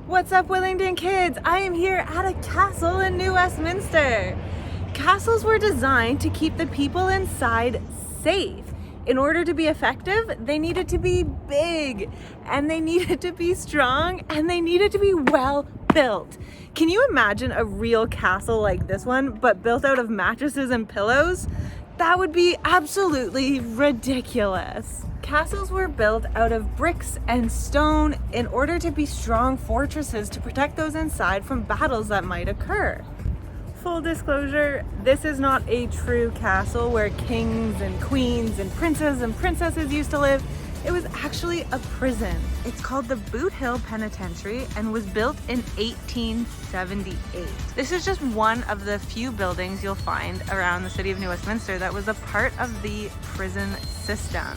What's up, Willingdon kids? I am here at a castle in New Westminster. Castles were designed to keep the people inside safe. In order to be effective, they needed to be big, and they needed to be strong, and they needed to be well built. Can you imagine a real castle like this one, but built out of mattresses and pillows? That would be absolutely ridiculous. Castles were built out of bricks and stone in order to be strong fortresses to protect those inside from battles that might occur. Full disclosure, this is not a true castle where kings and queens and princes and princesses used to live. It was actually a prison. It's called the Boot Hill Penitentiary and was built in 1878. This is just one of the few buildings you'll find around the city of New Westminster that was a part of the prison system.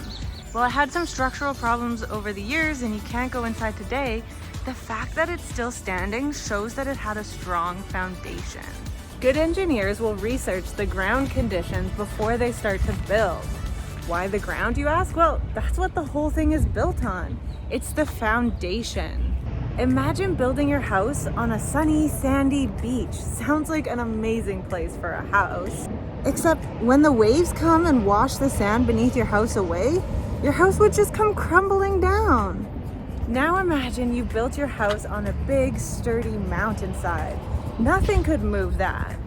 While it had some structural problems over the years and you can't go inside today, the fact that it's still standing shows that it had a strong foundation. Good engineers will research the ground conditions before they start to build. Why the ground, you ask? Well, that's what the whole thing is built on. It's the foundation. Imagine building your house on a sunny, sandy beach. Sounds like an amazing place for a house. Except when the waves come and wash the sand beneath your house away, your house would just come crumbling down. Now imagine you built your house on a big, sturdy mountainside. Nothing could move that.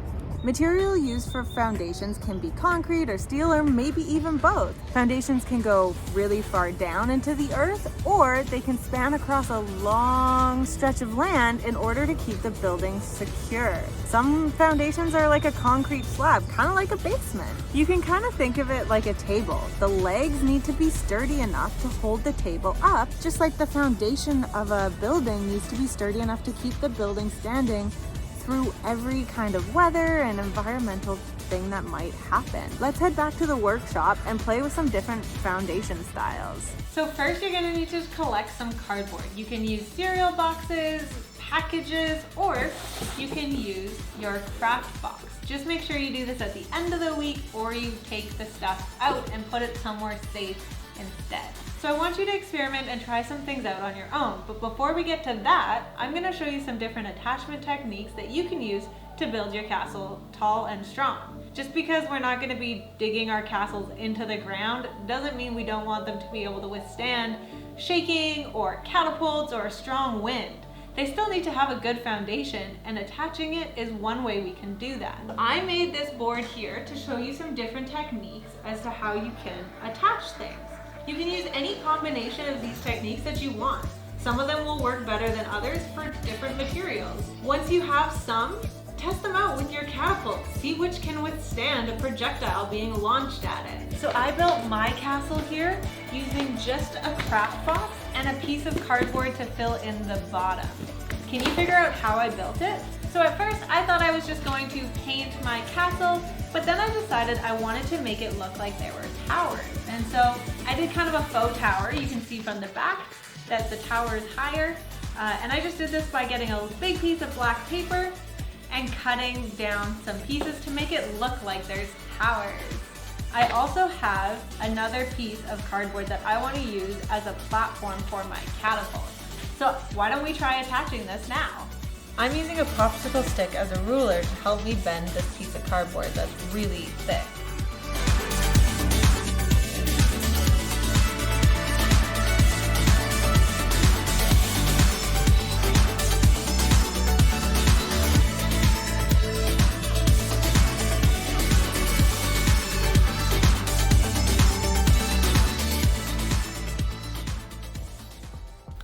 Material used for foundations can be concrete or steel or maybe even both. Foundations can go really far down into the earth, or they can span across a long stretch of land in order to keep the building secure. Some foundations are like a concrete slab, kind of like a basement. You can kind of think of it like a table. The legs need to be sturdy enough to hold the table up, just like the foundation of a building needs to be sturdy enough to keep the building standing through every kind of weather and environmental thing that might happen. Let's head back to the workshop and play with some different foundation styles. So first you're gonna need to collect some cardboard. You can use cereal boxes, packages, or you can use your craft box. Just make sure you do this at the end of the week or you take the stuff out and put it somewhere safe instead. So I want you to experiment and try some things out on your own. But before we get to that, I'm gonna show you some different attachment techniques that you can use to build your castle tall and strong. Just because we're not gonna be digging our castles into the ground doesn't mean we don't want them to be able to withstand shaking or catapults or a strong wind. They still need to have a good foundation, and attaching it is one way we can do that. I made this board here to show you some different techniques as to how you can attach things. You can use any combination of these techniques that you want. Some of them will work better than others for different materials. Once you have some, test them out with your catapult. See which can withstand a projectile being launched at it. So I built my castle here using just a craft box and a piece of cardboard to fill in the bottom. Can you figure out how I built it? So at first I thought I was just going to paint my castle, but then I decided I wanted to make it look like there were towers. And so I did kind of a faux tower. You can see from the back that the tower is higher. And I just did this by getting a big piece of black paper and cutting down some pieces to make it look like there's towers. I also have another piece of cardboard that I want to use as a platform for my catapult. So why don't we try attaching this now? I'm using a popsicle stick as a ruler to help me bend this piece of cardboard that's really thick.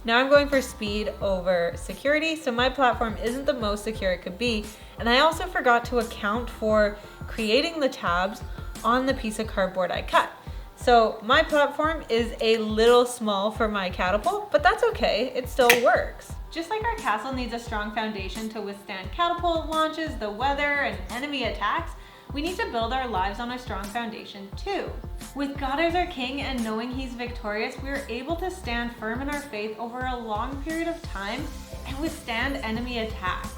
Now I'm going for speed over security, so my platform isn't the most secure it could be, and I also forgot to account for creating the tabs on the piece of cardboard I cut. So my platform is a little small for my catapult, but that's okay, it still works. Just like our castle needs a strong foundation to withstand catapult launches, the weather, and enemy attacks, we need to build our lives on a strong foundation too. With God as our King and knowing He's victorious, we are able to stand firm in our faith over a long period of time and withstand enemy attacks.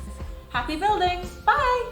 Happy building! Bye!